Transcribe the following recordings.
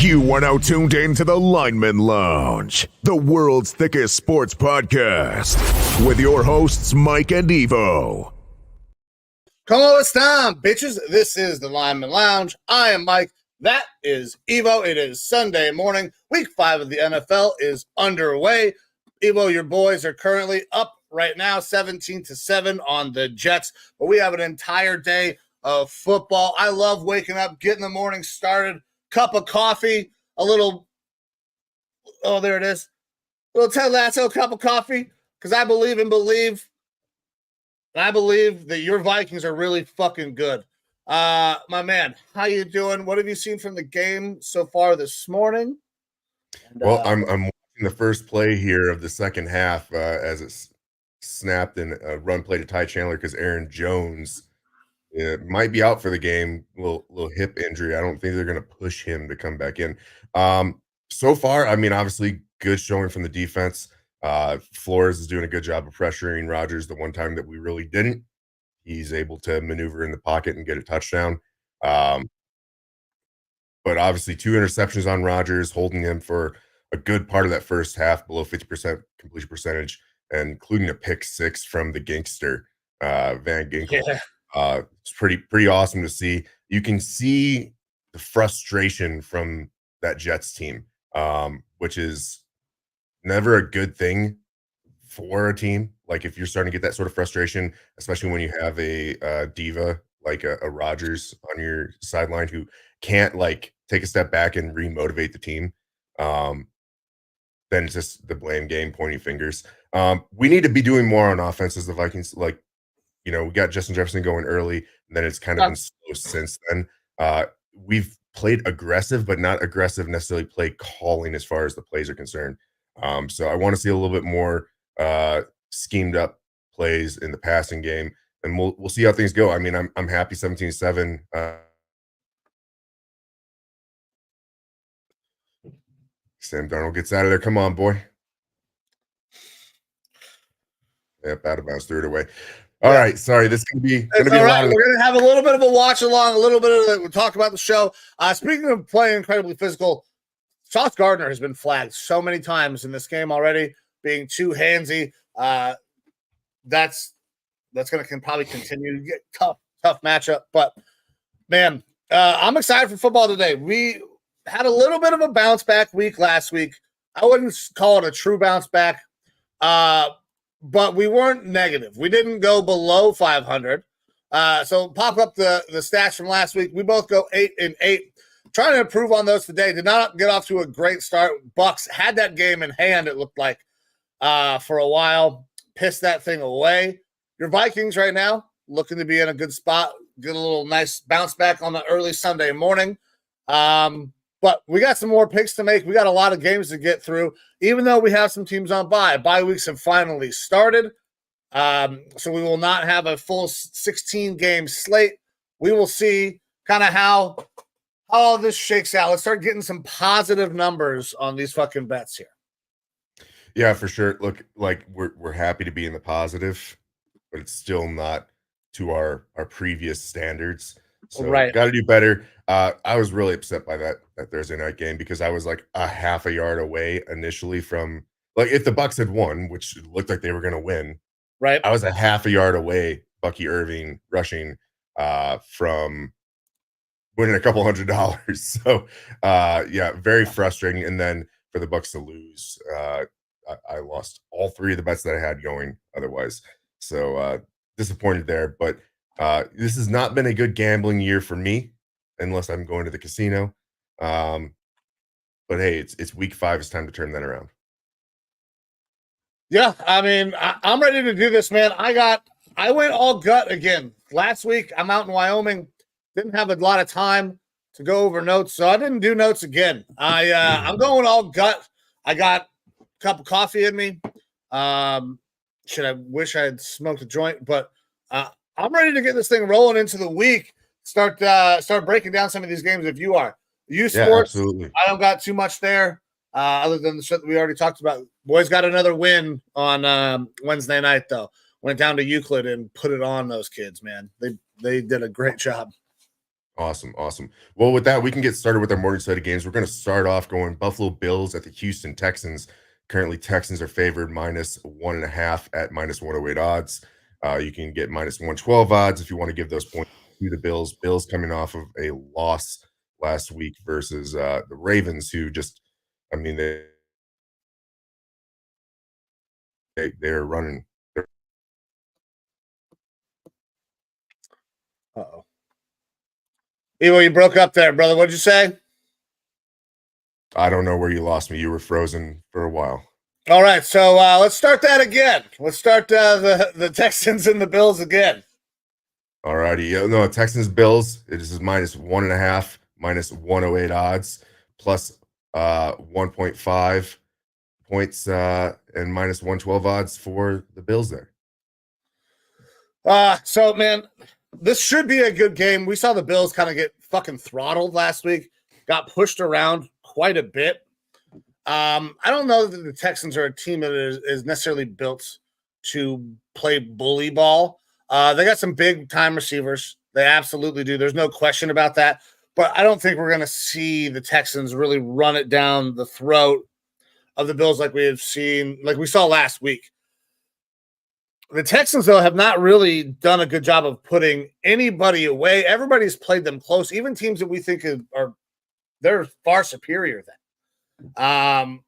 You are now tuned in to the Lineman Lounge, the world's thickest sports podcast, with your hosts, Mike and Evo. Como estan, bitches? This is the Lineman Lounge. I am Mike. That is Evo. It is Sunday morning. Week 5 of the NFL is underway. Evo, your boys are currently up right now, 17-7 on the Jets, but we have an entire day of football. I love waking up, getting the morning started. Cup of coffee, a little, oh, there it is, a little Ted Lasso cup of coffee, because I believe and I believe that your Vikings are really fucking good. My man, how you doing? What have you seen from the game so far this morning? And, well, I'm watching the first play here of the second half as it's snapped and a run play to Ty Chandler because Aaron Jones might be out for the game, little hip injury. I don't think they're going to push him to come back in. So far, I mean, obviously, good showing from the defense. Flores is doing a good job of pressuring Rodgers. The one time that we really didn't, he's able to maneuver in the pocket and get a touchdown. But obviously, 2 interceptions on Rodgers, holding him for a good part of that first half, below 50% completion percentage, and including a pick 6 from the gangster, Van Ginkel. Yeah. It's pretty awesome to see. You can see the frustration from that Jets team, which is never a good thing for a team. Like if you're starting to get that sort of frustration, especially when you have a diva like a Rodgers on your sideline who can't like take a step back and re-motivate the team, then it's just the blame game, pointing fingers. We need to be doing more on offense as the Vikings. Like, you know, we got Justin Jefferson going early, and then it's kind of been slow since then. We've played aggressive, but not aggressive necessarily play calling as far as the plays are concerned. So I want to see a little bit more schemed up plays in the passing game, and we'll see how things go. I mean, I'm happy 17-7. Sam Darnold gets out of there. Come on, boy. Yep, out of bounds, threw it away. All right, sorry. This is going to be a lot. We're going to have a little bit of a watch along, a little bit of we'll talk about the show. Speaking of playing incredibly physical, Sauce Gardner has been flagged so many times in this game already, being too handsy. That's going to probably continue to get tough matchup. But man, I'm excited for football today. We had a little bit of a bounce back week last week. I wouldn't call it a true bounce back. But we weren't negative. We didn't go below 500. So pop up the stats from last week. We both go 8-8. Trying to improve on those today. Did not get off to a great start. Bucks had that game in hand, it looked like, for a while. piss that thing away. Your Vikings right now looking to be in a good spot, get a little nice bounce back on the early Sunday morning. But we got some more picks to make. We got a lot of games to get through, even though we have some teams on bye. Bye weeks have finally started. So we will not have a full 16-game slate. We will see kind of how all this shakes out. Let's start getting some positive numbers on these fucking bets here. Yeah, for sure. Look, like we're happy to be in the positive, but it's still not to our previous standards. So Right. got to do better. I was really upset by that Thursday night game because I was like a half a yard away initially from, like, if the Bucks had won, which looked like they were going to win, Right. I was a half a yard away, Bucky Irving rushing from winning a couple $100. So yeah, very frustrating. And then for the Bucks to lose, I lost all three of the bets that I had going otherwise. So disappointed there. But this has not been a good gambling year for me, unless I'm going to the casino. But hey, it's week 5. It's time to turn that around. Yeah, I mean, I'm ready to do this, man. I went all gut again. Last week, I'm out in Wyoming. Didn't have a lot of time to go over notes, so I didn't do notes again. I'm going all gut. I got a cup of coffee in me. I wish I had smoked a joint, but I'm ready to get this thing rolling into the week. Start breaking down some of these games if you are. U Sports, absolutely. I don't got too much there. Other than the shit that we already talked about. Boys got another win on Wednesday night, though. Went down to Euclid and put it on those kids, man. They did a great job. Awesome. Well, with that, we can get started with our morning slate of games. We're going to start off going Buffalo Bills at the Houston Texans. Currently, Texans are favored -1.5 at -108 odds. You can get -112 odds if you want to give those points to the Bills. Bills coming off of a loss last week versus the Ravens, who just, I mean, they're running. Uh-oh. Evo, you broke up there, brother. What'd you say? I don't know where you lost me. You were frozen for a while. All right, so let's start that again. Let's start the Texans and the Bills again. All righty. No, Texans Bills. It is -1.5, -108 odds, plus 1.5 points and -112 odds for the Bills there. So man, this should be a good game. We saw the Bills kind of get fucking throttled last week, got pushed around quite a bit. I don't know that the Texans are a team that is necessarily built to play bully ball. They got some big time receivers. They absolutely do. There's no question about that. But I don't think we're going to see the Texans really run it down the throat of the Bills like we saw last week. The Texans, though, have not really done a good job of putting anybody away. Everybody's played them close, even teams that we think they're far superior than.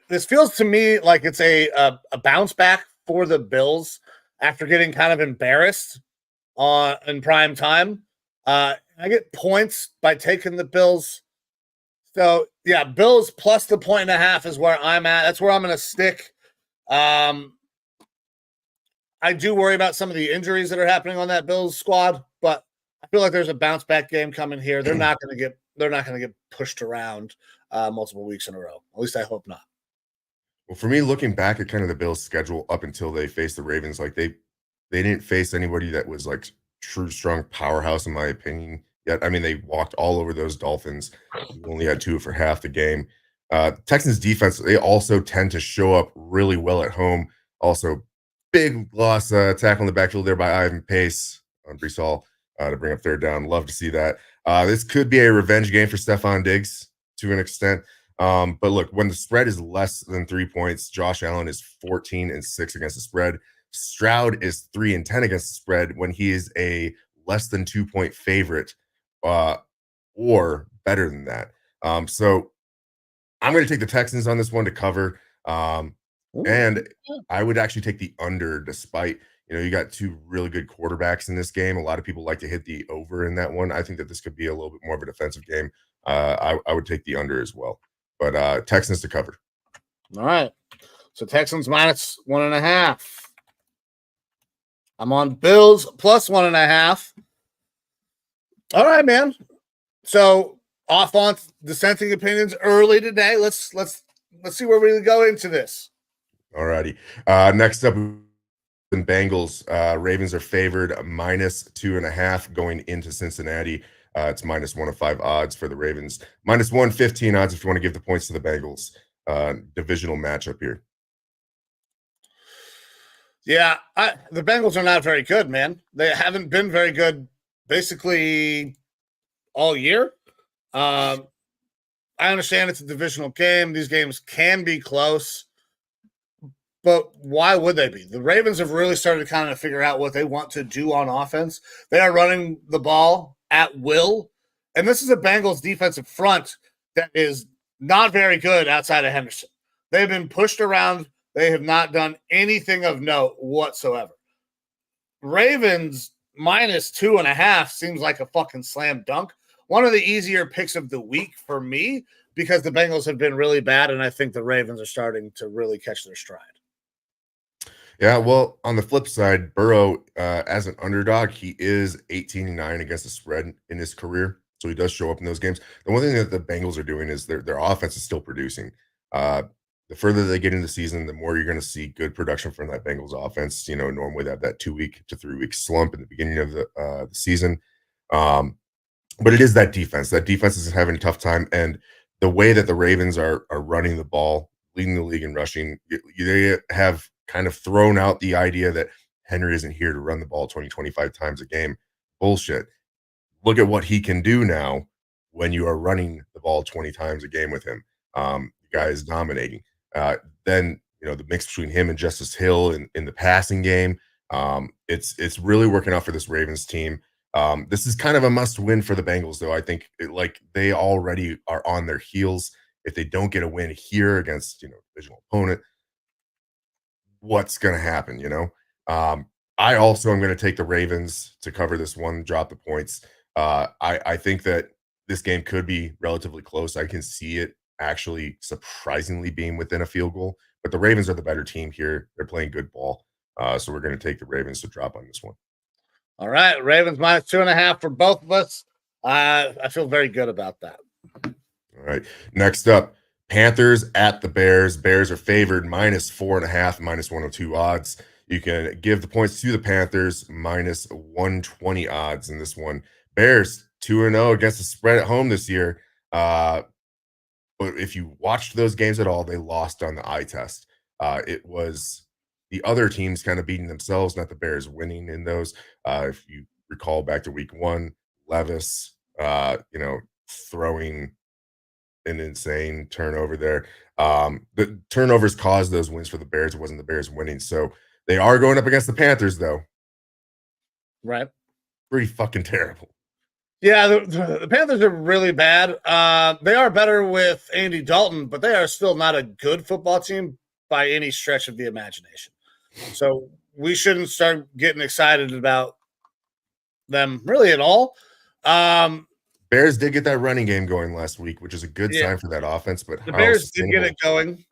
This feels to me like it's a bounce back for the Bills after getting kind of embarrassed in prime time. I get points by taking the Bills. So, yeah, Bills plus the 1.5 is where I'm at. That's where I'm going to stick. I do worry about some of the injuries that are happening on that Bills squad, but I feel like there's a bounce back game coming here. They're not going to get pushed around multiple weeks in a row. At least I hope not. Well, for me, looking back at kind of the Bills' schedule up until they faced the Ravens, like they didn't face anybody that was like true strong powerhouse, in my opinion. Yet, I mean, they walked all over those Dolphins. We only had 2 for half the game. Texans defense, they also tend to show up really well at home. Also, big loss tackle in the backfield there by Ivan Pace on Breece Hall to bring up third down. Love to see that. This could be a revenge game for Stephon Diggs to an extent. But look, when the spread is less than 3 points, Josh Allen is 14-6 against the spread. Stroud is 3-10 against the spread when he is a less than 2-point favorite or better than that. So I'm going to take the Texans on this one to cover. And I would actually take the under, despite, you got 2 really good quarterbacks in this game. A lot of people like to hit the over in that one. I think that this could be a little bit more of a defensive game. I would take the under as well. But Texans to cover. All right. So Texans minus 1.5. I'm on Bills plus 1.5. All right, man. So off on dissenting opinions early today. Let's see where we go into this. All righty. Next up, in Bengals, Ravens are favored minus 2.5 going into Cincinnati. It's minus 105 odds for the Ravens, minus 115 odds if you want to give the points to the Bengals. Divisional matchup here. Yeah, the Bengals are not very good, man. They haven't been very good basically all year. I understand it's a divisional game. These games can be close, but why would they be? The Ravens have really started to kind of figure out what they want to do on offense. They are running the ball at will, and this is a Bengals defensive front that is not very good outside of Henderson. They've been pushed around. They have not done anything of note whatsoever. Ravens minus 2.5 seems like a fucking slam dunk. One of the easier picks of the week for me because the Bengals have been really bad, and I think the Ravens are starting to really catch their stride. Yeah, well, on the flip side, Burrow, as an underdog, he is 18-9 against the spread in his career, so he does show up in those games. The one thing that the Bengals are doing is their offense is still producing. The further they get into the season, the more you're going to see good production from that Bengals offense. You know, normally they have that 2-week to 3-week slump in the beginning of the season. But it is that defense. That defense is having a tough time. And the way that the Ravens are running the ball, leading the league in rushing, they have kind of thrown out the idea that Henry isn't here to run the ball 20, 25 times a game. Bullshit. Look at what he can do now when you are running the ball 20 times a game with him. The guy is dominating. Then, you know, the mix between him and Justice Hill in the passing game, it's really working out for this Ravens team. This is kind of a must win for the Bengals, though. I think they already are on their heels. If they don't get a win here against, you know, divisional opponent, what's going to happen? You know, I also am going to take the Ravens to cover this one, drop the points. I think that this game could be relatively close. I can see it actually surprisingly being within a field goal, but the Ravens are the better team here. They're playing good ball. So we're going to take the Ravens to drop on this one. All right, Ravens minus 2.5 for both of us. I feel very good about that. All right. Next up, Panthers at the Bears. Bears are favored minus 4.5, minus 102 odds. You can give the points to the Panthers minus 120 odds in this one. Bears 2-0 against the spread at home this year. But if you watched those games at all, they lost on the eye test. It was the other teams kind of beating themselves, not the Bears winning in those. If you recall back to week 1, Levis, throwing an insane turnover there. The turnovers caused those wins for the Bears. It wasn't the Bears winning. So they are going up against the Panthers, though. Right. Pretty fucking terrible. Yeah, the Panthers are really bad. They are better with Andy Dalton, but they are still not a good football team by any stretch of the imagination. So we shouldn't start getting excited about them really at all. Bears did get that running game going last week, which is a good sign for that offense. But the Bears did get it going.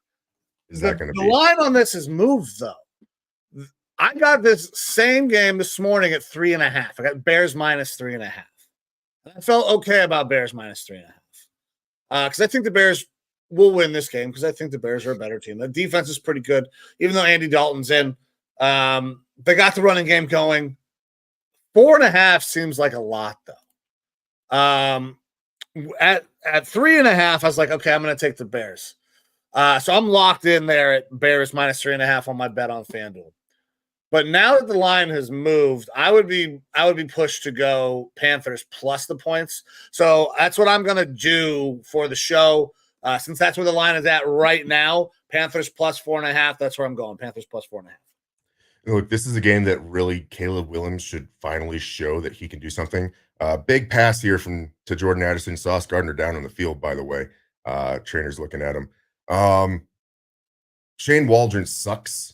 Is that going to be? The line on this has moved, though. I got this same game this morning at 3.5. I got Bears minus 3.5. I felt okay about Bears minus 3.5 because I think the Bears will win this game because I think the Bears are a better team. The defense is pretty good, even though Andy Dalton's in. They got the running game going. 4.5 seems like a lot, though. At 3.5, I was like, okay, I'm going to take the Bears. So I'm locked in there at Bears minus 3.5 on my bet on FanDuel. But now that the line has moved, I would be pushed to go Panthers plus the points. So that's what I'm going to do for the show. Since that's where the line is at right now, Panthers plus 4.5. That's where I'm going. Panthers plus 4.5. Look, this is a game that really Caleb Williams should finally show that he can do something. Big pass here to Jordan Addison. Sauce Gardner down on the field, by the way. Trainer's looking at him. Shane Waldron sucks.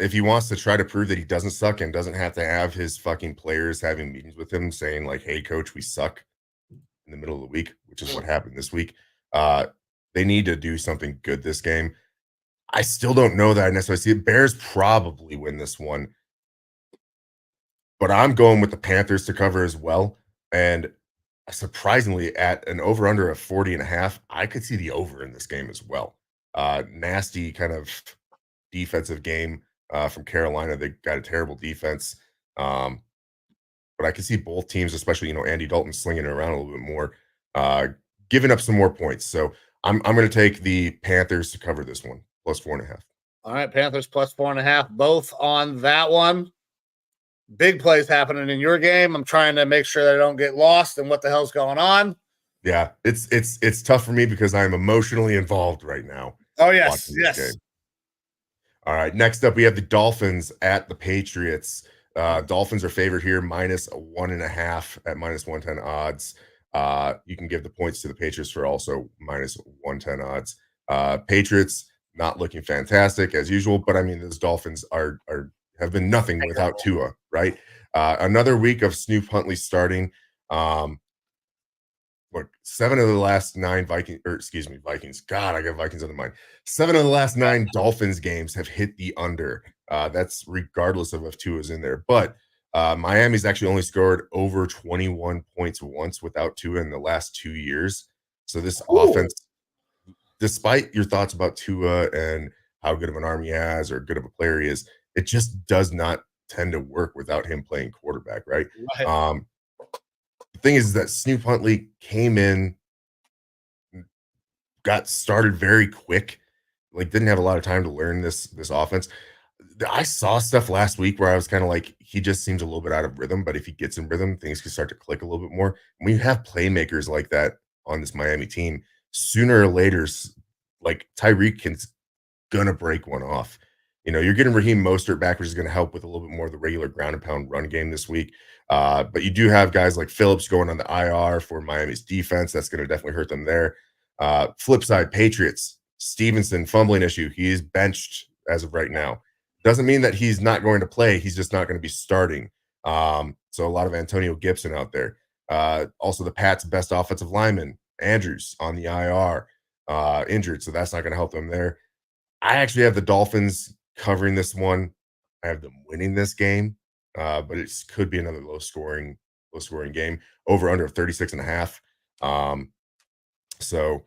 If he wants to try to prove that he doesn't suck and doesn't have to have his fucking players having meetings with him saying like, hey, coach, we suck in the middle of the week, which is what happened this week. They need to do something good this game. I still don't know that I necessarily see it. Bears probably win this one, but I'm going with the Panthers to cover as well. And surprisingly, at an over under of 40.5, I could see the over in this game as well. Nasty kind of defensive game from Carolina. They got a terrible defense. Um, but I can see both teams, especially, Andy Dalton slinging it around a little bit more, giving up some more points. So I'm going to take the Panthers to cover this one, plus 4.5. All right, Panthers plus 4.5, both on that one. Big plays happening in your game. I'm trying to make sure that I don't get lost in what the hell's going on. Yeah, it's tough for me because I'm emotionally involved right now. Oh, yes, yes. Game. All right, next up we have the Dolphins at the Patriots. Dolphins are favored here, minus 1.5 at minus 110 odds. You can give the points to the Patriots for also minus 110 odds. Patriots not looking fantastic as usual, but I mean, those Dolphins have been nothing without Tua, right? Another week of Snoop Huntley starting. Look, 7 of the last 9 Vikings. God, I got Vikings on the mind. 7 of the last 9 Dolphins games have hit the under. That's regardless of if Tua's in there. But Miami's actually only scored over 21 points once without Tua in the last 2 years. So this offense, despite your thoughts about Tua and how good of an arm he has or good of a player he is, it just does not tend to work without him playing quarterback, right? The thing is that Snoop Huntley came in, got started very quick, didn't have a lot of time to learn this offense. I saw stuff last week where I was kind of like, he just seems a little bit out of rhythm, but if he gets in rhythm, things can start to click a little bit more. When you have playmakers like that on this Miami team, sooner or later, like Tyreek gonna break one off. You're getting Raheem Mostert back, which is going to help with a little bit more of the regular ground and pound run game this week. But you do have guys like Phillips going on the IR for Miami's defense. That's going to definitely hurt them there. Flip side, Patriots, Stevenson, fumbling issue. He is benched as of right now. Doesn't mean that he's not going to play. He's just not going to be starting. So a lot of Antonio Gibson out there. Also, the Pats' best offensive lineman, Andrews, on the IR, injured. So that's not going to help them there. I actually have the Dolphins covering this one. I have them winning this game, but it could be another low scoring game. Over under of 36.5. So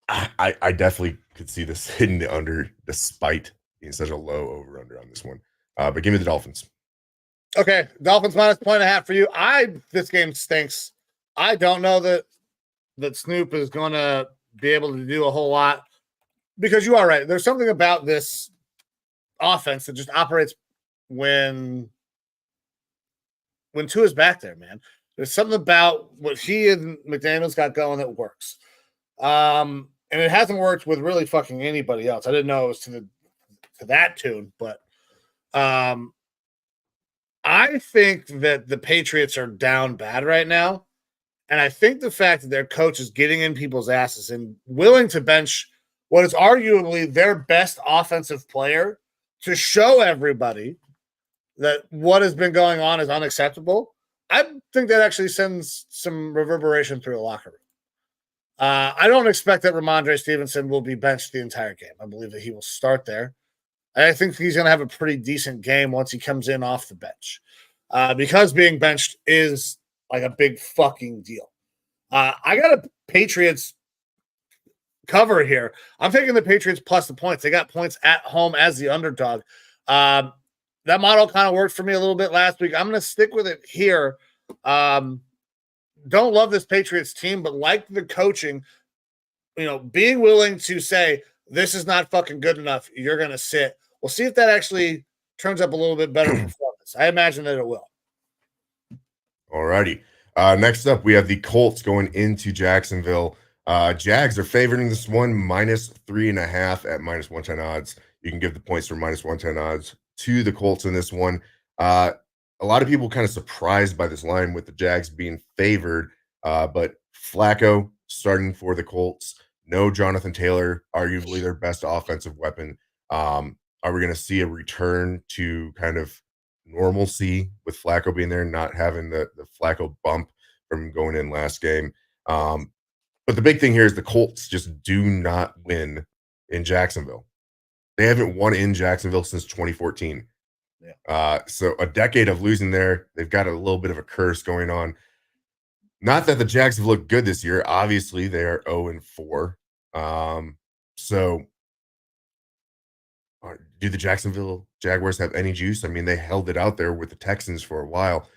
I definitely could see this hitting the under despite being such a low over under on this one. But give me the Dolphins. Okay, Dolphins minus 1.5 for you. This game stinks. I don't know that Snoop is going to be able to do a whole lot, because you are right. There's something about this offense that just operates when Tua's back there, man. There's something about what he and McDaniels got going that works. And it hasn't worked with really fucking anybody else. I didn't know it was to that tune, but I think that the Patriots are down bad right now. And I think the fact that their coach is getting in people's asses and willing to bench what is arguably their best offensive player to show everybody that what has been going on is unacceptable, I think that actually sends some reverberation through the locker room. I don't expect that Ramondre Stevenson will be benched the entire game. I believe that he will start there. I think he's going to have a pretty decent game once he comes in off the bench, because being benched is like a big fucking deal. I got a Patriots cover here. I'm taking the Patriots plus the points. They got points at home as the underdog. That model kind of worked for me a little bit last week. I'm going to stick with it here. Don't love this Patriots team, but like the coaching, being willing to say, this is not fucking good enough, you're going to sit. We'll see if that actually turns up a little bit better performance. I imagine that it will. All righty. Next up, we have the Colts going into Jacksonville. Jags are favored in this one, minus 3.5 at minus 110 odds. You can give the points for minus 110 odds to the Colts in this one. A lot of people kind of surprised by this line with the Jags being favored, but Flacco starting for the Colts. No Jonathan Taylor, arguably their best offensive weapon. Are we going to see a return to kind of normalcy with Flacco being there, not having the Flacco bump from going in last game? But the big thing here is the Colts just do not win in Jacksonville. They haven't won in Jacksonville since 2014. Yeah. So a decade of losing there. They've got a little bit of a curse going on. Not that the Jags have looked good this year. Obviously, they are 0-4. So do the Jacksonville Jaguars have any juice? I mean, they held it out there with the Texans for a while.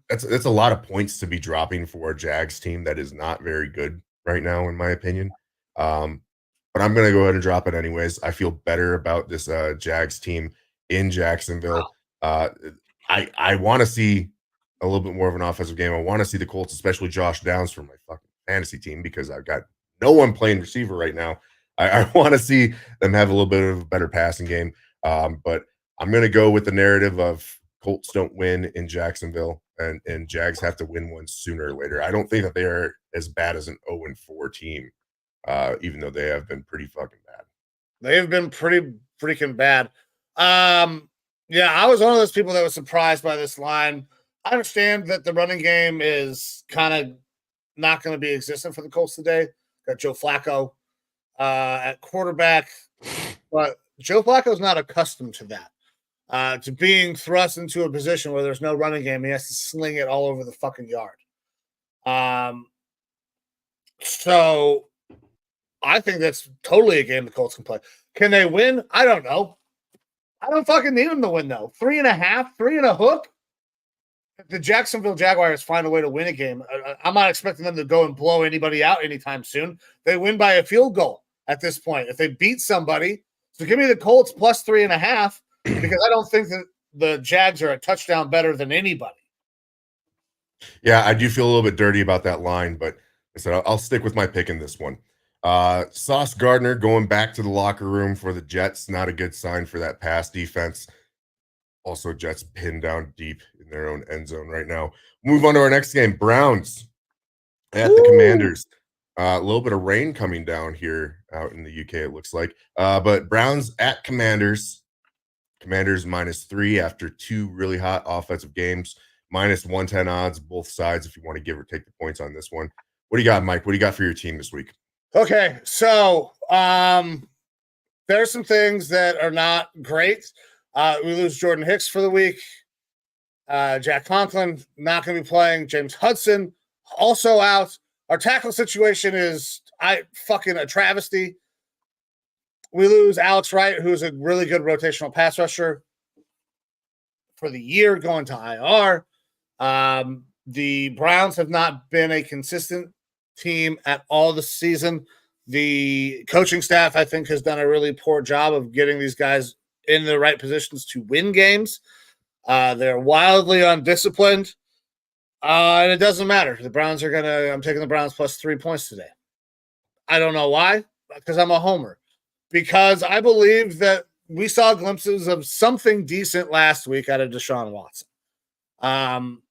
That's a lot of points to be dropping for a Jags team that is not very good right now, in my opinion. But I'm going to go ahead and drop it anyways. I feel better about this Jags team in Jacksonville. I want to see a little bit more of an offensive game. I want to see the Colts, especially Josh Downs, for my fucking fantasy team, because I've got no one playing receiver right now. I want to see them have a little bit of a better passing game. But I'm going to go with the narrative of Colts don't win in Jacksonville, and Jags have to win one sooner or later. I don't think that they are as bad as an 0-4 team, even though they have been pretty fucking bad. They have been pretty freaking bad. Yeah, I was one of those people that was surprised by this line. I understand that the running game is kind of not going to be existent for the Colts today. Got Joe Flacco at quarterback, but Joe Flacco's not accustomed to that. To being thrust into a position where there's no running game, he has to sling it all over the fucking yard. So I think that's totally a game the Colts can play. Can they win? I don't know. I don't fucking need them to win, though. 3.5, 3 and a hook. If the Jacksonville Jaguars find a way to win a game, I'm not expecting them to go and blow anybody out anytime soon. They win by a field goal at this point. If they beat somebody, so give me the Colts plus 3.5, because I don't think that the Jags are a touchdown better than anybody. Yeah, I do feel a little bit dirty about that line, but I said I'll stick with my pick in this one. Sauce Gardner going back to the locker room for the Jets, not a good sign for that pass defense. Also, Jets pinned down deep in their own end zone right now. Move on to our next game. Browns at the Commanders. A little bit of rain coming down here out in the UK, it looks like. But Browns at Commanders. Commanders -3 after 2 really hot offensive games. -110 odds, both sides, if you want to give or take the points on this one. What do you got, Mike? What do you got for your team this week? Okay, so there's some things that are not great. We lose Jordan Hicks for the week. Jack Conklin not going to be playing. James Hudson also out. Our tackle situation is fucking a travesty. We lose Alex Wright, who's a really good rotational pass rusher for the year, going to IR. The Browns have not been a consistent team at all this season. The coaching staff, I think, has done a really poor job of getting these guys in the right positions to win games. They're wildly undisciplined. And it doesn't matter. The Browns are I'm taking the Browns plus 3 points today. I don't know why, because I'm a homer. Because I believe that we saw glimpses of something decent last week out of Deshaun Watson.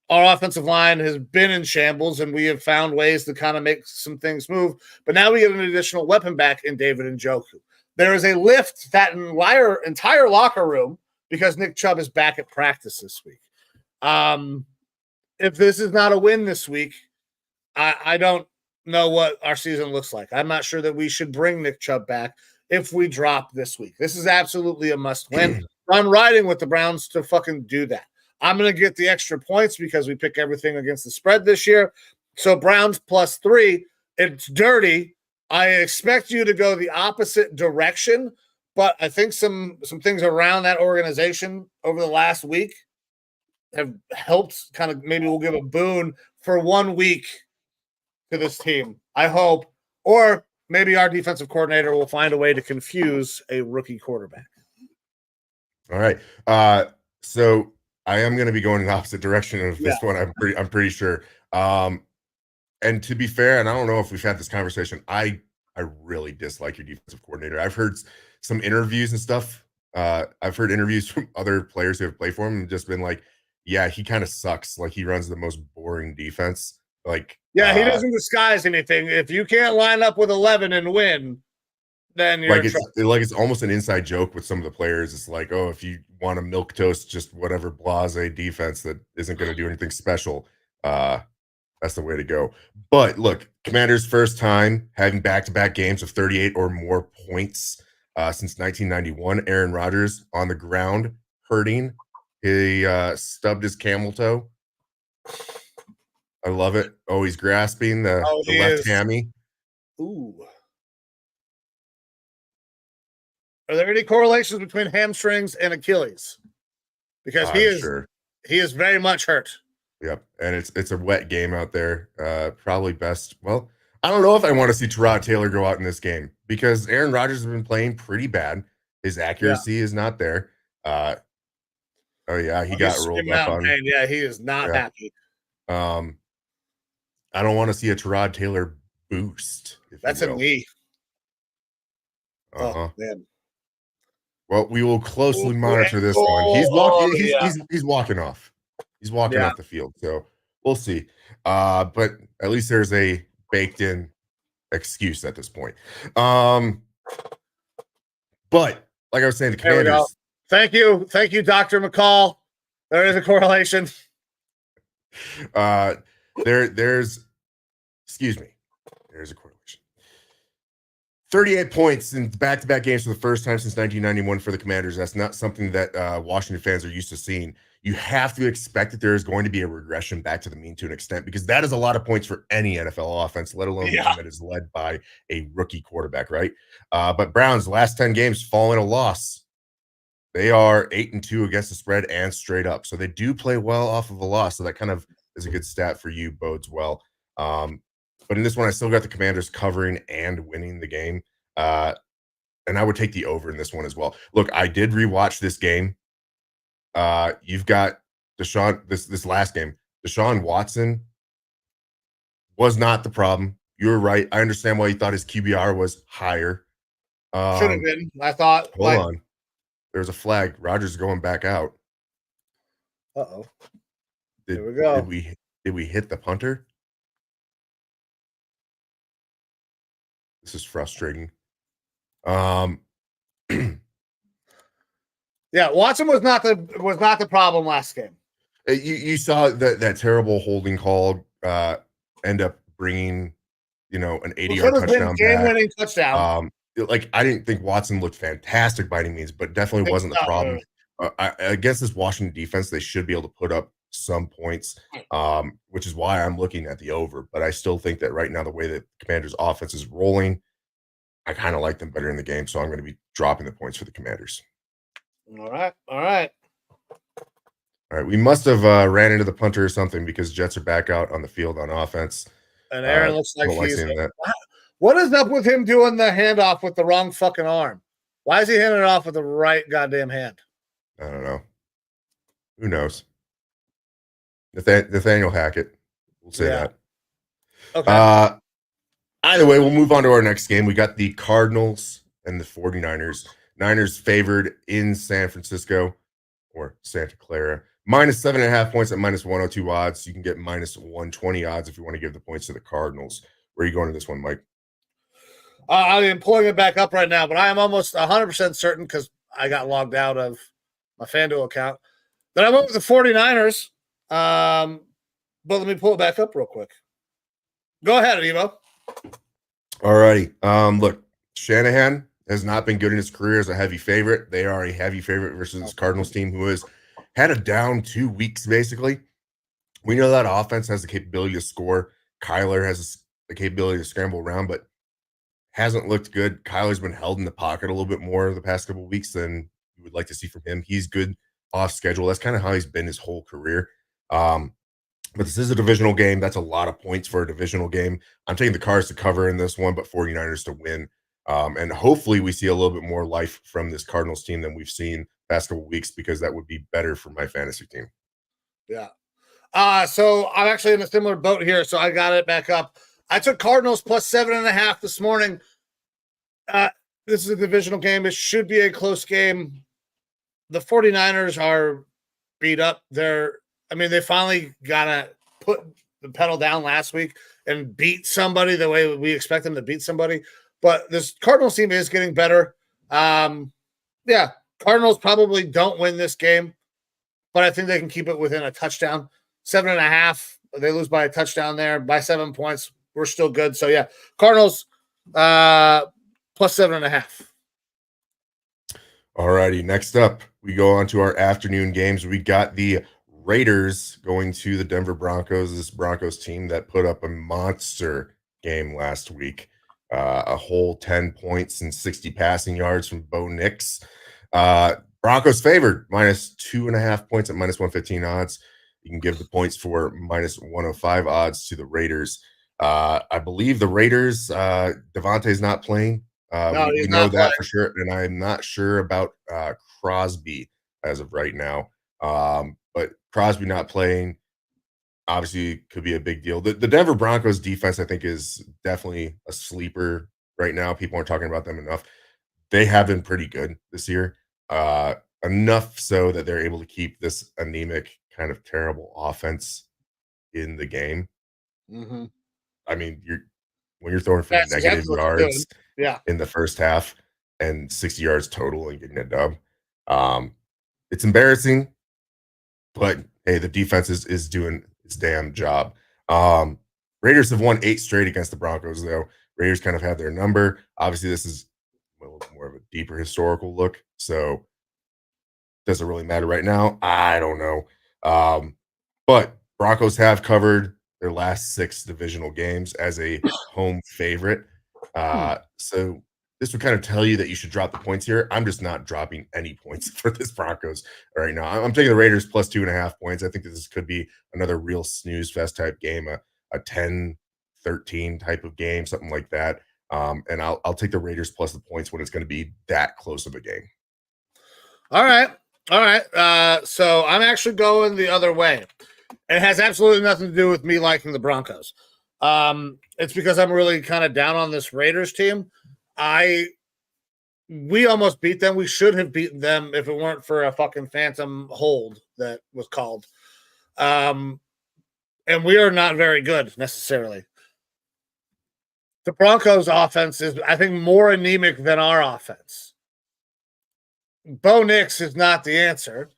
Our offensive line has been in shambles, and we have found ways to kind of make some things move. But now we get an additional weapon back in David Njoku. There is a lift that entire locker room because Nick Chubb is back at practice this week. If this is not a win this week, I don't know what our season looks like. I'm not sure that we should bring Nick Chubb back if we drop this week. This is absolutely a must win. I'm riding with the Browns to fucking do that. I'm going to get the extra points because we pick everything against the spread this year. So Browns plus 3. It's dirty. I expect you to go the opposite direction, but I think some things around that organization over the last week have helped kind of, maybe we'll give a boon for 1 week to this team, I hope. Or maybe our defensive coordinator will find a way to confuse a rookie quarterback. All right. So I am going to be going in the opposite direction of this one. I'm pretty sure. And to be fair, and I don't know if we've had this conversation, I really dislike your defensive coordinator. I've heard some interviews and stuff. I've heard interviews from other players who have played for him and just been like, yeah, he kind of sucks. Like, he runs the most boring defense. Like, yeah, he doesn't disguise anything. If you can't line up with 11 and win, then you're it's almost an inside joke with some of the players. It's like, oh, if you want to milquetoast just whatever blase defense that isn't going to do anything special, that's the way to go. But look, Commanders' first time having back-to-back games of 38 or more points. since 1991. Aaron Rodgers on the ground hurting. He stubbed his camel toe. I love it. Oh, he's grasping the left hammy. Ooh. Are there any correlations between hamstrings and Achilles? Because he is very much hurt. Yep, and it's a wet game out there. Probably best. Well, I don't know if I want to see Tyrod Taylor go out in this game because Aaron Rodgers has been playing pretty bad. His accuracy is not there. Oh yeah, he got rolled up on. Pain. Yeah, he is not happy. I don't want to see a Tyrod Taylor boost. That's a knee. Oh man. Well, we will closely monitor this one. He's walking. He's walking off. He's walking off the field. So we'll see. But at least there's a baked-in excuse at this point. But like I was saying, the Commanders. Thank you, Dr. McCall. There is a correlation. There's a correlation. 38 points in back-to-back games for the first time since 1991 for the Commanders. That's not something that Washington fans are used to seeing. You have to expect that there is going to be a regression back to the mean to an extent because that is a lot of points for any NFL offense, let alone one that is led by a rookie quarterback, right? But Browns, last 10 games, following a loss. They are 8-2 against the spread and straight up. So they do play well off of a loss. So that kind of is a good stat for you, bodes well. But in this one, I still got the Commanders covering and winning the game. And I would take the over in this one as well. Look, I did rewatch this game. You've got this last game. Deshaun Watson was not the problem. You were right. I understand why you thought his QBR was higher. Should have been. I thought. Hold on. There's a flag. Rodgers is going back out. Uh-oh. There we go. Did we hit the punter? This is frustrating. Yeah, Watson was not the problem last game. You saw that terrible holding call end up bringing an 80-yard touchdown. Game-winning touchdown. Like I didn't think Watson looked fantastic by any means, but definitely wasn't the problem. Against this Washington defense, they should be able to put up some points, which is why I'm looking at the over. But I still think that right now, the way that Commanders' offense is rolling, I kind of like them better in the game. So I'm going to be dropping the points for the Commanders. All right. We must have ran into the punter or something because Jets are back out on the field on offense. And Aaron looks like he's what is up with him doing the handoff with the wrong fucking arm? Why is he handing it off with the right goddamn hand? I don't know. Who knows? Nathaniel Hackett. We'll say that. Okay. Either way, we'll move on to our next game. We got the Cardinals and the 49ers. Niners favored in San Francisco or Santa Clara. Minus 7.5 points at minus 102 odds. You can get minus 120 odds if you want to give the points to the Cardinals. Where are you going to this one, Mike? I'm pulling it back up right now, but I am almost 100% certain because I got logged out of my FanDuel account that I went with the 49ers. But let me pull it back up real quick. Go ahead, Evo. All righty. Look, Shanahan has not been good in his career as a heavy favorite. They are a heavy favorite versus this Cardinals team who has had a down 2 weeks, basically. We know that offense has the capability to score. Kyler has the capability to scramble around, but hasn't looked good. Kyler's been held in the pocket a little bit more the past couple of weeks than you would like to see from him. He's good off schedule. That's kind of how he's been his whole career. But this is a divisional game. That's a lot of points for a divisional game. I'm taking the Cards to cover in this one, but 49ers to win. And hopefully we see a little bit more life from this Cardinals team than we've seen past couple of weeks because that would be better for my fantasy team. Yeah. So I'm actually in a similar boat here, so I got it back up. I took Cardinals plus 7.5 this morning. This is a divisional game. It should be a close game. The 49ers are beat up. They finally got to put the pedal down last week and beat somebody the way we expect them to beat somebody. But this Cardinals team is getting better. Cardinals probably don't win this game, but I think they can keep it within a touchdown. 7.5. They lose by a touchdown there by 7 points. We're still good. So, Cardinals plus 7.5. Alrighty, next up, we go on to our afternoon games. We got the Raiders going to the Denver Broncos, this Broncos team that put up a monster game last week. A whole 10 points and 60 passing yards from Bo Nix. Broncos favored -2.5 points at -115 odds. You can give the points for -105 odds to the Raiders. I believe the Raiders, Devontae's not playing. No, We he's know not playing. that for sure, and I'm not sure about Crosby as of right now. But Crosby not playing obviously could be a big deal. The Denver Broncos defense, I think, is definitely a sleeper right now. People aren't talking about them enough. They have been pretty good this year, enough so that they're able to keep this anemic, kind of terrible offense in the game. Mm-hmm. I mean, when you're throwing for That's negative exactly what they're doing. yards Yeah. in the first half and 60 yards total and getting a dub. It's embarrassing, but hey, the defense is doing its damn job. Raiders have won 8 straight against the Broncos, though. Raiders kind of have their number. Obviously, this is a little more of a deeper historical look, so does it really matter right now? I don't know. But Broncos have covered their last 6 divisional games as a home favorite. So this would kind of tell you that you should drop the points here. I'm just not dropping any points for this Broncos right now. I'm taking the Raiders plus 2.5 points. I think this could be another real snooze fest type game, a 10-13 type of game, something like that. And I'll take the Raiders plus the points when it's going to be that close of a game. All right. All right. So I'm actually going the other way. It has absolutely nothing to do with me liking the Broncos. It's because I'm really kind of down on this Raiders team. We almost beat them. We should have beaten them if it weren't for a fucking phantom hold that was called. And we are not very good necessarily. The Broncos offense is, I think, more anemic than our offense. Bo Nix is not the answer.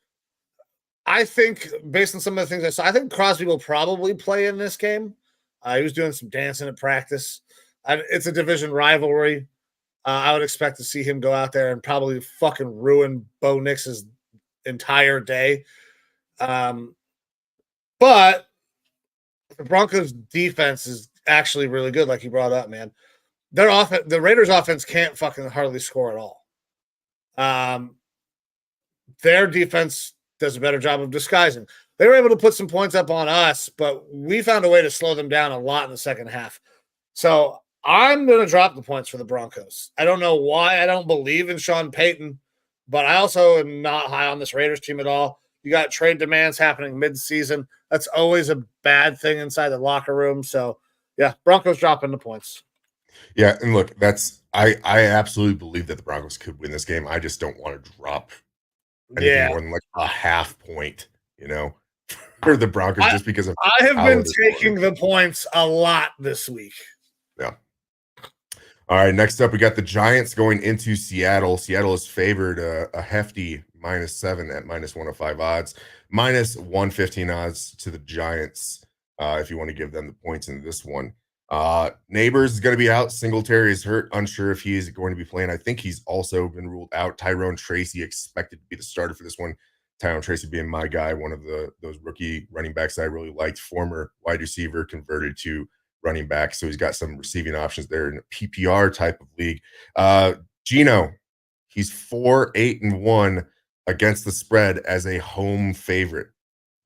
I think, based on some of the things I saw, I think Crosby will probably play in this game. He was doing some dancing at practice. It's a division rivalry. I would expect to see him go out there and probably fucking ruin Bo Nix's entire day. But the Broncos' defense is actually really good, like you brought up, man. The Raiders' offense can't fucking hardly score at all. Their defense does a better job of disguising. They were able to put some points up on us, but we found a way to slow them down a lot in the second half. So I'm going to drop the points for the Broncos. I don't know why. I don't believe in Sean Payton, but I also am not high on this Raiders team at all. You got trade demands happening mid-season. That's always a bad thing inside the locker room. So, yeah, Broncos dropping the points. Yeah, and look, I absolutely believe that the Broncos could win this game. I just don't want to drop anything more than like a half point, for the Broncos just because of I have been taking the points a lot this week. Yeah. All right, next up we got the Giants going into Seattle. Seattle is favored a hefty -7 at -105 odds, -115 odds to the Giants if you want to give them the points in this one. Neighbors is going to be out. Singletary is hurt. Unsure if he's going to be playing. I think he's also been ruled out. Tyrone Tracy expected to be the starter for this one. Tyrone Tracy being my guy, one of those rookie running backs I really liked, former wide receiver converted to running back. So he's got some receiving options there in a PPR type of league. Gino, he's 4-8-1 against the spread as a home favorite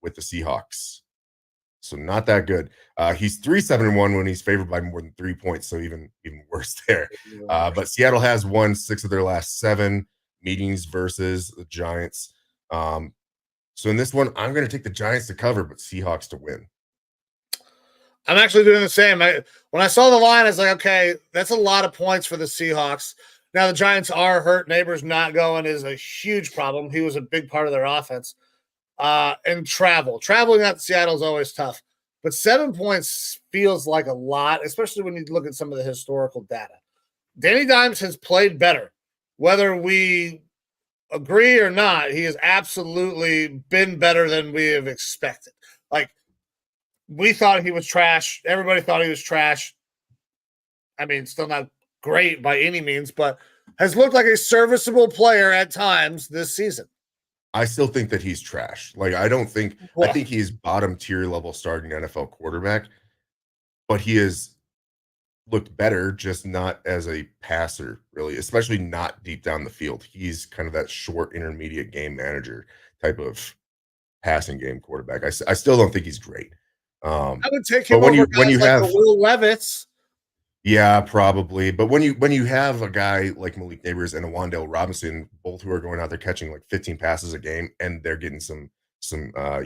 with the Seahawks. So not that good. He's 3-7-1 when he's favored by more than 3 points. So even worse there. But Seattle has won 6 of their last 7 meetings versus the Giants. So in this one, I'm going to take the Giants to cover, but Seahawks to win. I'm actually doing the same. When I saw the line, I was like, okay, that's a lot of points for the Seahawks. Now the Giants are hurt. Neighbors not going is a huge problem. He was a big part of their offense. And traveling out to Seattle is always tough, but 7 points feels like a lot, especially when you look at some of the historical data. Danny Dimes has played better, whether we agree or not. He has absolutely been better than we have expected. Like, we thought he was trash. Everybody thought he was trash. I mean, still not great by any means, but has looked like a serviceable player at times this season. I still think that he's trash. Like, I think he's bottom tier level starting NFL quarterback, but he has looked better, just not as a passer, really, especially not deep down the field. He's kind of that short intermediate game manager type of passing game quarterback. I still don't think he's great. I would take But him over guys like the Will Levitts. Yeah, probably. But when you have a guy like Malik Neighbors and a Wandale Robinson, both who are going out there catching like 15 passes a game, and they're getting some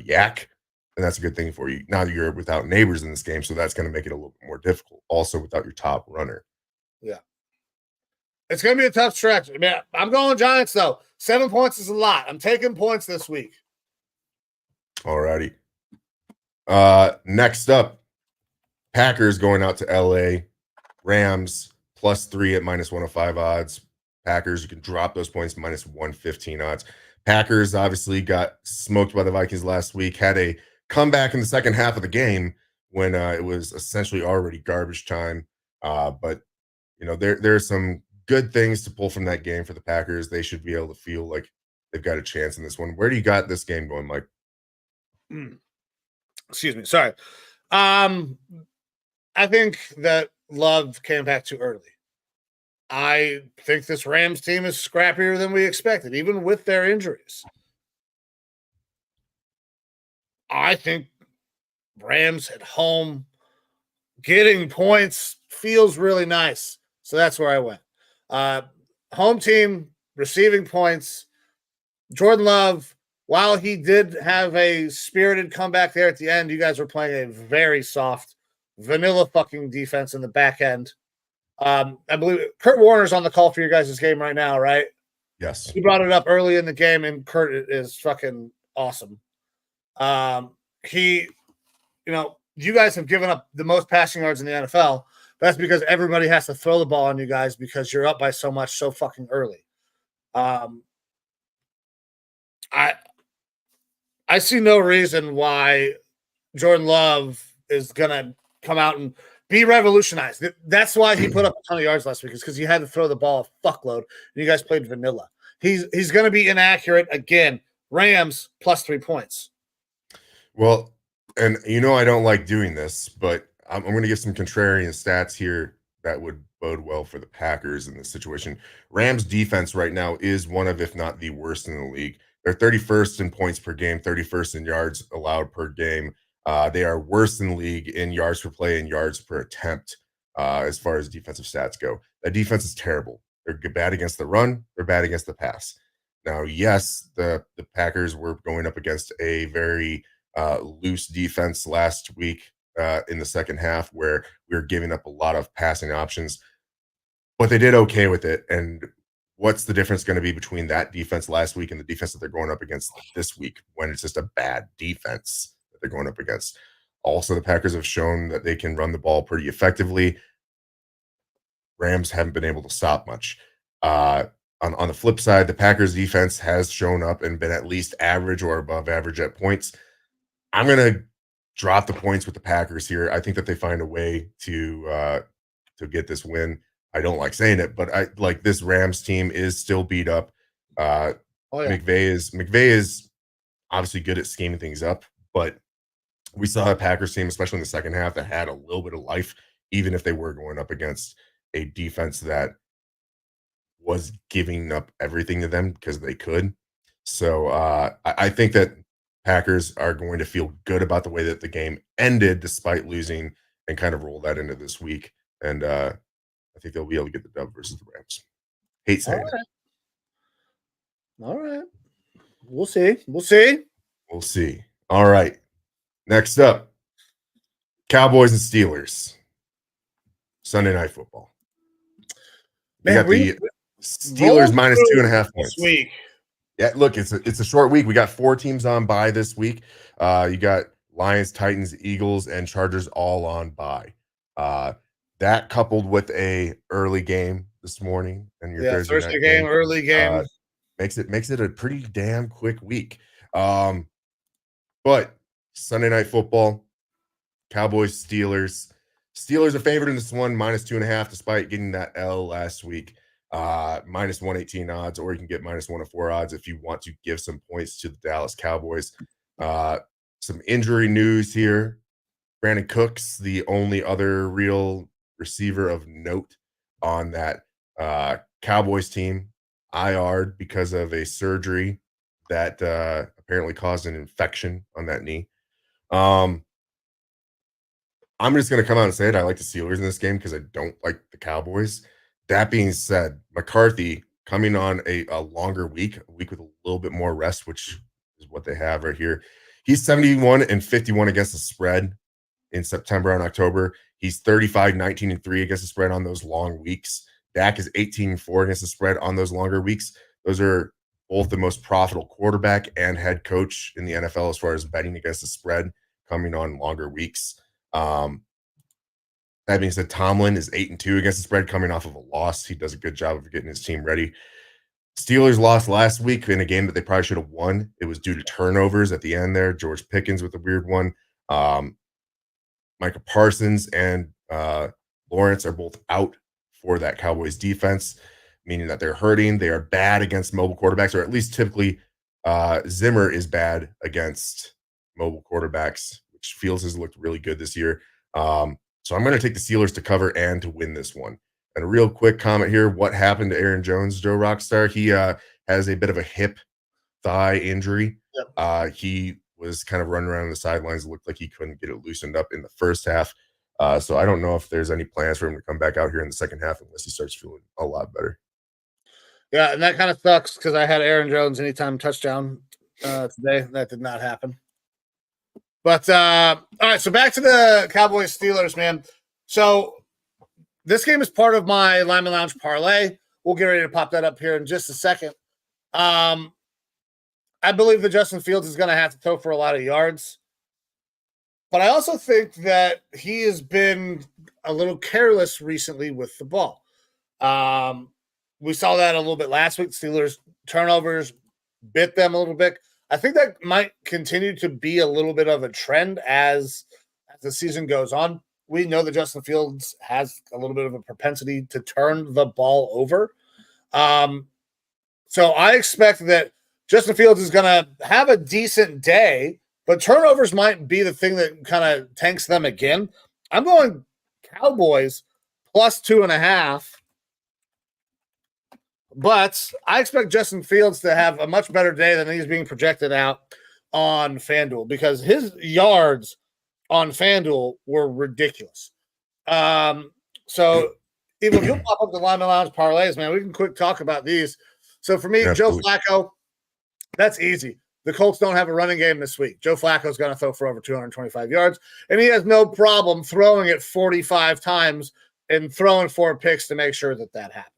yak, and that's a good thing for you. Now you're without Neighbors in this game, so that's going to make it a little bit more difficult. Also, without your top runner. Yeah, it's going to be a tough stretch. I mean, I'm going Giants though. 7 points is a lot. I'm taking points this week. All righty. Next up, Packers going out to LA. Rams +3 at -105 odds. Packers, you can drop those points -115 odds. Packers obviously got smoked by the Vikings last week, had a comeback in the second half of the game when it was essentially already garbage time. But there's some good things to pull from that game for the Packers. They should be able to feel like they've got a chance in this one. Where do you got this game going, Mike? Excuse me. Sorry. I think that Love came back too early. I think this Rams team is scrappier than we expected, even with their injuries. I think Rams at home getting points feels really nice. So that's where I went. Home team receiving points. Jordan Love, while he did have a spirited comeback there at the end, you guys were playing a very soft, vanilla fucking defense in the back end. I believe Kurt Warner's on the call for your guys' game right now, right? Yes. He brought it up early in the game, and Kurt is fucking awesome. You guys have given up the most passing yards in the NFL. That's because everybody has to throw the ball on you guys because you're up by so much so fucking early. I see no reason why Jordan Love is gonna come out and be revolutionized. That's why he put up a ton of yards last week, is because he had to throw the ball a fuckload, and you guys played vanilla. He's going to be inaccurate again. Rams +3 points. Well, and I don't like doing this, but I'm going to give some contrarian stats here that would bode well for the Packers in this situation. Rams defense right now is one of, if not the worst in the league. They're 31st in points per game, 31st in yards allowed per game. They are worse in the league in yards per play and yards per attempt as far as defensive stats go. That defense is terrible. They're bad against the run. They're bad against the pass. Now, yes, the Packers were going up against a very loose defense last week in the second half, where we were giving up a lot of passing options, but they did okay with it. And what's the difference going to be between that defense last week and the defense that they're going up against this week, when it's just a bad defense that they're going up against? Also, the Packers have shown that they can run the ball pretty effectively. Rams haven't been able to stop much. On the flip side, the Packers defense has shown up and been at least average or above average at points. I'm going to drop the points with the Packers here. I think that they find a way to get this win. I don't like saying it, but I like this Rams team is still beat up. McVay is obviously good at scheming things up, but we saw a Packers team, especially in the second half, that had a little bit of life, even if they were going up against a defense that was giving up everything to them because they could. So I think that Packers are going to feel good about the way that the game ended despite losing, and kind of roll that into this week. And I think they'll be able to get the dub versus the Rams. Hate saying it. All right. We'll see. We'll see. All right. Next up, Cowboys and Steelers. Sunday Night Football. We got the Steelers -2.5 points. This week. Yeah, look, it's a short week. We got 4 teams on bye this week. You got Lions, Titans, Eagles, and Chargers all on bye. That coupled with a early game this morning and your Thursday night game, early game, makes it a pretty damn quick week. But Sunday Night Football, Cowboys, Steelers. Steelers are favored in this one, -2.5, despite getting that L last week. minus 118 odds, or you can get minus 104 odds if you want to give some points to the Dallas Cowboys. Some injury news here. Brandon Cooks, the only other real receiver of note on that Cowboys team, IR'd because of a surgery that apparently caused an infection on that knee. I'm just going to come out and say it. I like the Steelers in this game because I don't like the Cowboys. That being said, McCarthy coming on a longer week, a week with a little bit more rest, which is what they have right here. He's 71-51 against the spread in September and October. He's 35-19-3 against the spread on those long weeks. Dak is 18-4 against the spread on those longer weeks. Those are both the most profitable quarterback and head coach in the NFL as far as betting against the spread coming on longer weeks. That being said, Tomlin is 8-2 against the spread coming off of a loss. He does a good job of getting his team ready. Steelers lost last week in a game that they probably should have won. It was due to turnovers at the end there. George Pickens with a weird one. Micah Parsons and Lawrence are both out for that Cowboys defense, meaning that they're hurting. They are bad against mobile quarterbacks, or at least typically Zimmer is bad against mobile quarterbacks, which Fields has looked really good this year. So I'm going to take the Steelers to cover and to win this one. And a real quick comment here. What happened to Aaron Jones, Joe Rockstar? He has a bit of a hip thigh injury. Yep. He was kind of running around on the sidelines. It looked like he couldn't get it loosened up in the first half. So I don't know if there's any plans for him to come back out here in the second half unless he starts feeling a lot better. Yeah, and that kind of sucks because I had Aaron Jones anytime touchdown today. That did not happen. But, all right, so back to the Cowboys-Steelers, man. So this game is part of my Lineman Lounge parlay. We'll get ready to pop that up here in just a second. I believe that Justin Fields is going to have to throw for a lot of yards. But I also think that he has been a little careless recently with the ball. We saw that a little bit last week. Steelers turnovers bit them a little bit. I think that might continue to be a little bit of a trend as the season goes on. We know that Justin Fields has a little bit of a propensity to turn the ball over. So I expect that Justin Fields is going to have a decent day, but turnovers might be the thing that kind of tanks them again. I'm going Cowboys plus 2.5. But I expect Justin Fields to have a much better day than he's being projected out on FanDuel because his yards on FanDuel were ridiculous. So even if you'll pop up the Lineman Lounge parlays, man, we can quick talk about these. So for me, Joe Flacco, that's easy. The Colts don't have a running game this week. Joe Flacco's going to throw for over 225 yards, and he has no problem throwing it 45 times and throwing 4 picks to make sure that happens.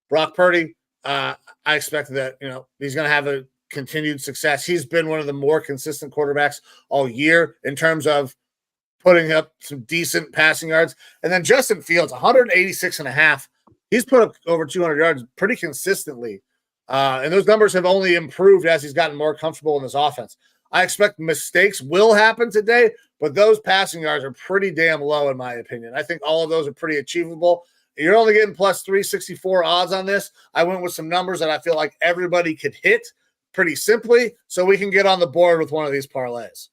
Brock Purdy, I expect that, he's going to have a continued success. He's been one of the more consistent quarterbacks all year in terms of putting up some decent passing yards. And then Justin Fields, 186.5. He's put up over 200 yards pretty consistently. And those numbers have only improved as he's gotten more comfortable in this offense. I expect mistakes will happen today, but those passing yards are pretty damn low in my opinion. I think all of those are pretty achievable. You're only getting plus 364 odds on this. I went with some numbers that I feel like everybody could hit pretty simply, so we can get on the board with one of these parlays.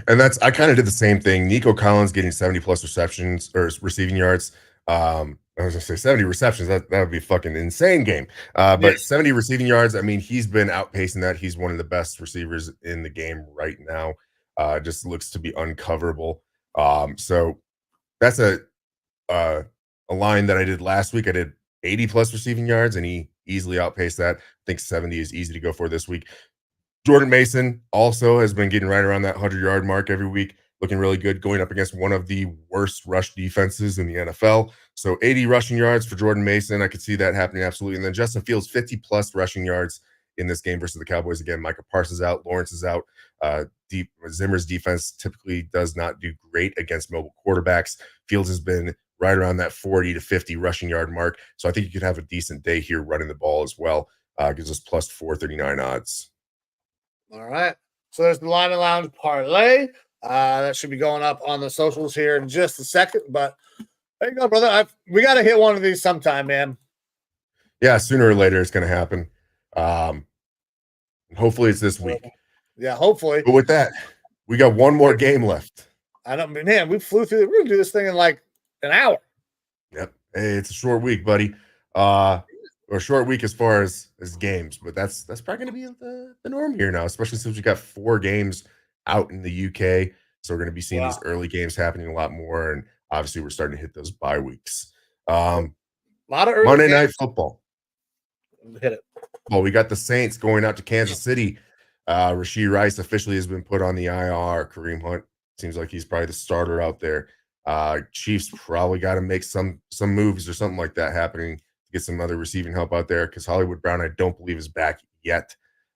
And I kind of did the same thing. Nico Collins getting 70 plus receptions or receiving yards. I was gonna say 70 receptions. That would be a fucking insane game. But 70 receiving yards. I mean, he's been outpacing that. He's one of the best receivers in the game right now. Just looks to be uncoverable. So that's a line that I did last week. I did 80 plus receiving yards, and he easily outpaced that. I think 70 is easy to go for this week. Jordan Mason also has been getting right around that 100-yard mark every week, looking really good, going up against one of the worst rush defenses in the NFL. So 80 rushing yards for Jordan Mason. I could see that happening absolutely. And then Justin Fields, 50 plus rushing yards in this game versus the Cowboys. Again, Micah Parsons out, Lawrence is out. Zimmer's defense typically does not do great against mobile quarterbacks. Fields has been right around that 40 to 50 rushing yard mark. So I think you could have a decent day here running the ball as well. Gives us plus 439 odds. All right. So there's the Lineman Lounge parlay. That should be going up on the socials here in just a second. But there you go, brother. We got to hit one of these sometime, man. Yeah, sooner or later it's going to happen. Hopefully it's this week. Yeah, hopefully. But with that, we got one more game left. I don't mean, man, we flew through. We're gonna do this thing in like an hour. Yep. Hey, it's a short week, buddy. Or a short week as far as games, but that's probably going to be the norm here now, especially since we got 4 games out in the UK. So we're going to be seeing these early games happening a lot more, and obviously we're starting to hit those bye weeks. A lot of early Monday games. Night Football. Hit it. Well, we got the Saints going out to Kansas City. Rashee Rice officially has been put on the IR. Kareem Hunt seems like he's probably the starter out there. Chiefs probably got to make some moves or something like that happening to get some other receiving help out there, because Hollywood Brown I don't believe is back yet,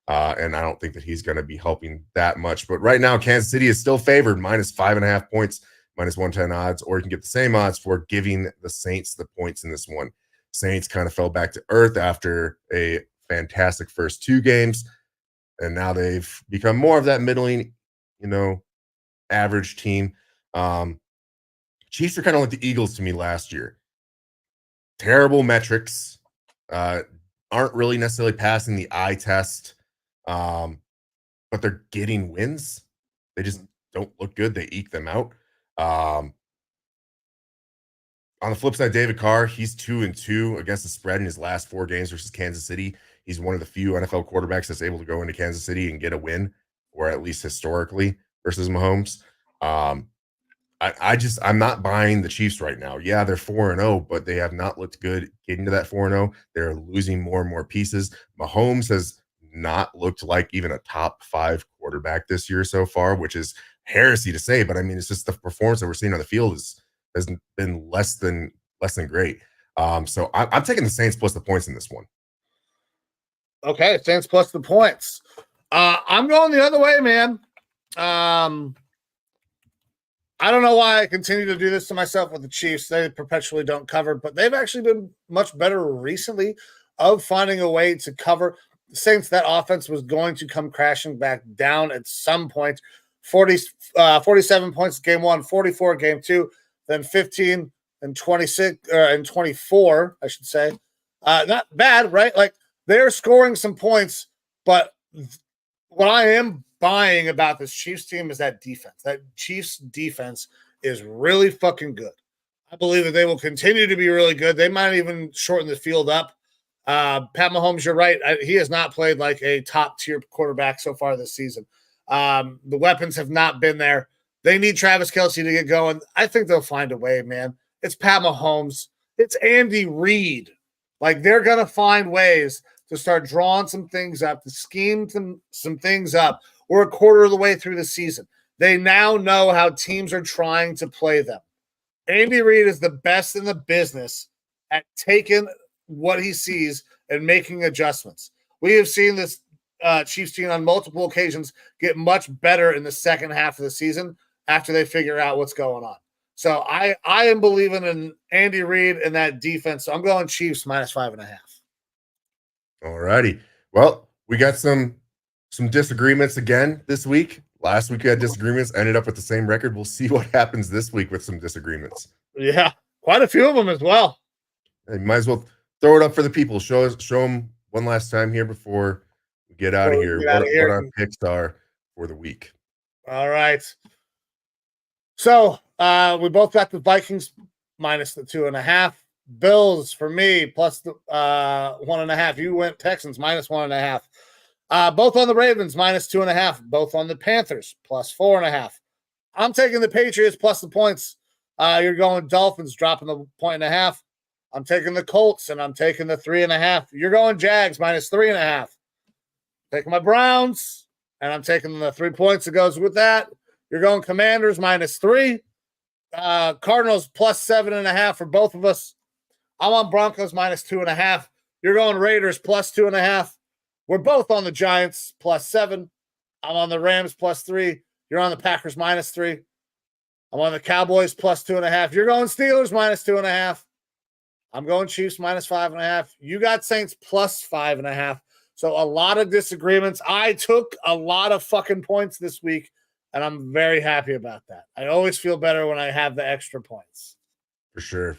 and I don't think that he's going to be helping that much. But right now, Kansas City is still favored -5.5 points, -110 odds, or you can get the same odds for giving the Saints the points in this one. Saints kind of fell back to earth after a fantastic first 2 games, and now they've become more of that middling, average team. Chiefs are kind of like the Eagles to me last year. Terrible metrics, aren't really necessarily passing the eye test, but they're getting wins. They just don't look good. They eke them out. On the flip side, David Carr, he's 2-2 against the spread in his last 4 games versus Kansas City. He's one of the few NFL quarterbacks that's able to go into Kansas City and get a win, or at least historically, versus Mahomes. I'm not buying the Chiefs right now. Yeah, they're 4-0, but they have not looked good getting to that 4-0. They're losing more and more pieces. Mahomes has not looked like even a top 5 quarterback this year so far, which is heresy to say, but I mean, it's just the performance that we're seeing on the field has been less than great. So I'm taking the Saints plus the points in this one. Okay, Saints plus the points. I'm going the other way, man. I don't know why I continue to do this to myself with the Chiefs. They perpetually don't cover, but they've actually been much better recently of finding a way to cover. The Saints, that offense was going to come crashing back down at some point. 47 points game 1, 44 game 2, then 15 and 26 and 24, I should say. Not bad, right? Like, they're scoring some points, but what I am buying about this Chiefs team is that defense. That Chiefs defense is really fucking good. I believe that they will continue to be really good. They might even shorten the field up. Pat Mahomes, you're right. He has not played like a top tier quarterback so far this season. The weapons have not been there. They need Travis Kelce to get going. I think they'll find a way, man. It's Pat Mahomes. It's Andy Reid. Like, they're going to find ways to start drawing some things up, to scheme some things up. We're a quarter of the way through the season. They now know how teams are trying to play them. Andy Reid is the best in the business at taking what he sees and making adjustments. We have seen this Chiefs team on multiple occasions get much better in the second half of the season after they figure out what's going on. So I am believing in Andy Reid and that defense. So I'm going Chiefs -5.5. All righty. Well, we got some disagreements again this week. Last week we had disagreements, ended up with the same record. We'll see what happens this week with some disagreements. Yeah, quite a few of them as well. You might as well throw it up for the people. Show them one last time here before we get out of here. What our picks are for the week. All right. So we both got the Vikings minus the 2.5. Bills for me plus the 1.5. You went Texans minus 1.5. Both on the Ravens minus 2.5. Both on the Panthers plus 4.5. I'm taking the Patriots plus the points. You're going Dolphins dropping the 1.5. I'm taking the Colts and I'm taking the 3.5. You're going Jags minus 3.5. Taking my Browns and I'm taking the 3 points that goes with that. You're going Commanders minus 3. Cardinals plus 7.5 for both of us. I'm on Broncos minus 2.5. You're going Raiders plus 2.5. We're both on the Giants plus 7. I'm on the Rams plus 3. You're on the Packers minus 3. I'm on the Cowboys plus 2.5. You're going Steelers minus 2.5. I'm going Chiefs minus 5.5. You got Saints plus 5.5. So a lot of disagreements. I took a lot of fucking points this week, and I'm very happy about that. I always feel better when I have the extra points. For sure.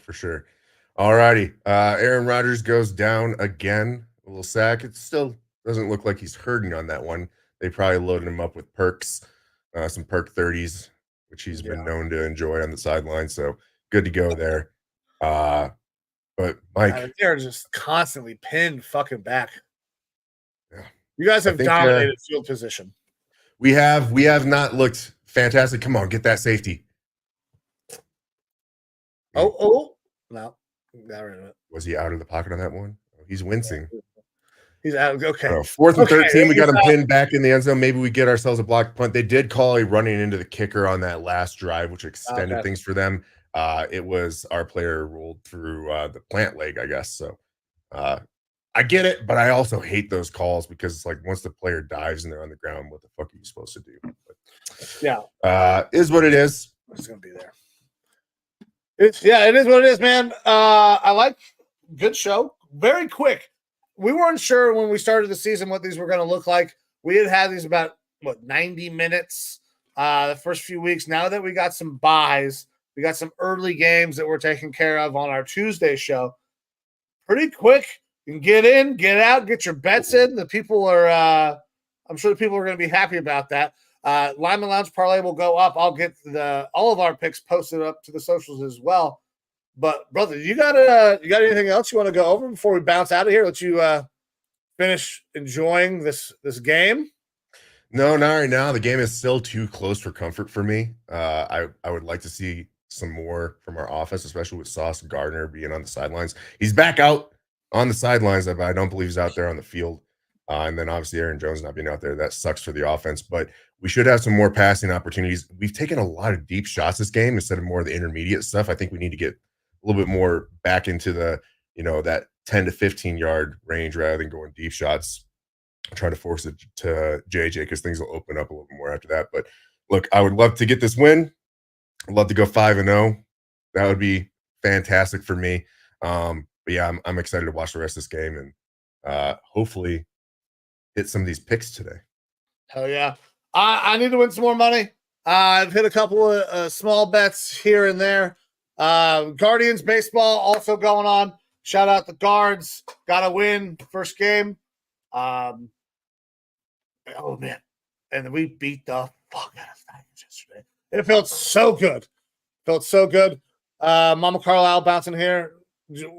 All righty. Aaron Rodgers goes down again. A little sack. It still doesn't look like he's hurting on that one. They probably loaded him up with perks, some perk 30s, which he's been known to enjoy on the sideline. So good to go there. But Mike, they're just constantly pinned fucking back. Yeah. You guys have dominated field position. We have not looked fantastic. Come on, get that safety. No, not right. Was he out of the pocket on that one? He's wincing. He's out. Okay. 4th and 13, we got him pinned back in the end zone. Maybe we get ourselves a blocked punt. They did call a running into the kicker on that last drive, which extended things for them. It was our player rolled through the plant leg, I guess. So I get it, but I also hate those calls because it's like once the player dives and they're on the ground, what the fuck are you supposed to do? But, is what it is. It's gonna be there. It is what it is, man. I like good show. Very quick. We weren't sure when we started the season what these were going to look like. We had these about 90 minutes the first few weeks. Now that we got some buys, we got some early games that we're taking care of on our Tuesday show. Pretty quick. You can get in, get out, get your bets in. The people are I'm sure the people are going to be happy about that. Lineman Lounge parlay will go up. I'll get all of our picks posted up to the socials as well. But brother, you got anything else you want to go over before we bounce out of here? Let you finish enjoying this game. No, not right now. The game is still too close for comfort for me. I would like to see some more from our offense, especially with Sauce Gardner being on the sidelines. He's back out on the sidelines, but I don't believe he's out there on the field. And then obviously Aaron Jones not being out there, that sucks for the offense. But we should have some more passing opportunities. We've taken a lot of deep shots this game instead of more of the intermediate stuff. I think we need to get a little bit more back into the, that 10 to 15 yard range rather than going deep shots. Try to force it to JJ because things will open up a little bit more after that. But look, I would love to get this win. I'd love to go 5-0. That would be fantastic for me. But yeah, I'm excited to watch the rest of this game and hopefully hit some of these picks today. Hell yeah. I need to win some more money. I've hit a couple of small bets here and there. Guardians baseball also going on. Shout out the Guards. Got to win first game. Oh man. And we beat the fuck out of Vikings yesterday. It felt so good. Mama Carlisle bouncing here.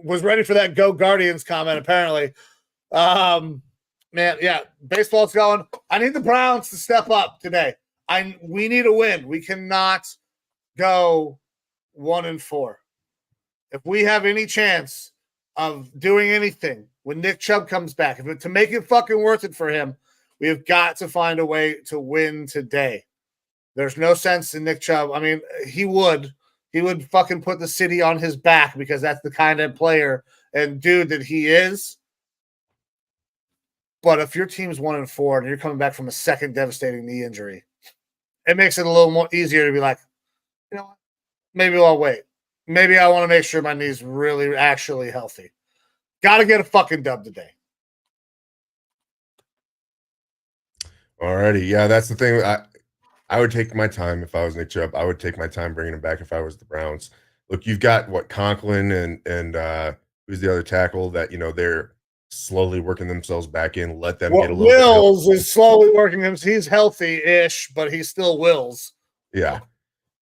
Was ready for that Go Guardians comment, apparently. Man, yeah, baseball's going. I need the Browns to step up today. We need a win. We cannot go 1-4. If we have any chance of doing anything when Nick Chubb comes back, to make it fucking worth it for him, we have got to find a way to win today. There's no sense in Nick Chubb. I mean, he would fucking put the city on his back because that's the kind of player and dude that he is. But if your team's 1-4 and you're coming back from a second devastating knee injury, it makes it a little more easier to be like, you know what? Maybe I'll wait. Maybe I want to make sure my knee's really actually healthy. Got to get a fucking dub today. Alrighty. Yeah, that's the thing. I would take my time if I was Nick Chubb. I would take my time bringing him back if I was the Browns. Look, you've got Conklin and who's the other tackle that, they're slowly working themselves back in. Let them get a little Wills is slowly working him. He's healthy-ish, but he's still Wills. Yeah.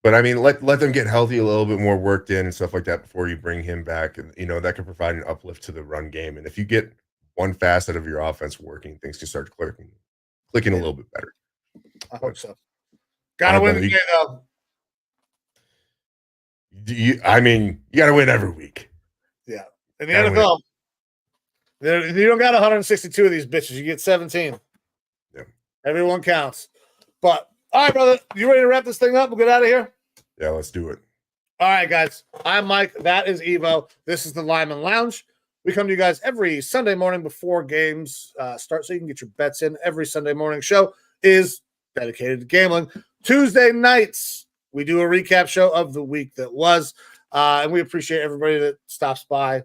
But I mean, let them get healthy, a little bit more worked in and stuff like that before you bring him back. And, that could provide an uplift to the run game. And if you get one facet of your offense working, things can start clicking a little bit better. I hope so. Gotta win today, though. You got to win every week. Yeah. In the NFL, you don't got 162 of these bitches. You get 17. Yeah. Everyone counts. But, all right, brother, you ready to wrap this thing up? We'll get out of here? Yeah, let's do it. All right, guys. I'm Mike. That is Evo. This is the Lineman Lounge. We come to you guys every Sunday morning before games start so you can get your bets in. Every Sunday morning show is dedicated to gambling. Tuesday nights, we do a recap show of the week that was. And we appreciate everybody that stops by,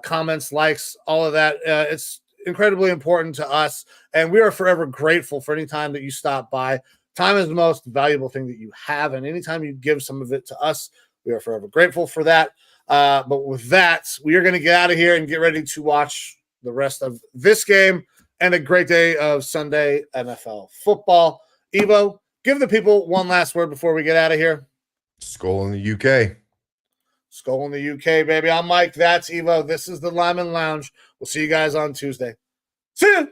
comments, likes, all of that. It's incredibly important to us. And we are forever grateful for any time that you stop by. Time is the most valuable thing that you have. And anytime you give some of it to us, we are forever grateful for that. But with that, we are going to get out of here and get ready to watch the rest of this game and a great day of Sunday NFL football. Evo, give the people one last word before we get out of here. Skull in the UK. Skull in the UK, baby. I'm Mike. That's Evo. This is the Lyman Lounge. We'll see you guys on Tuesday. See ya.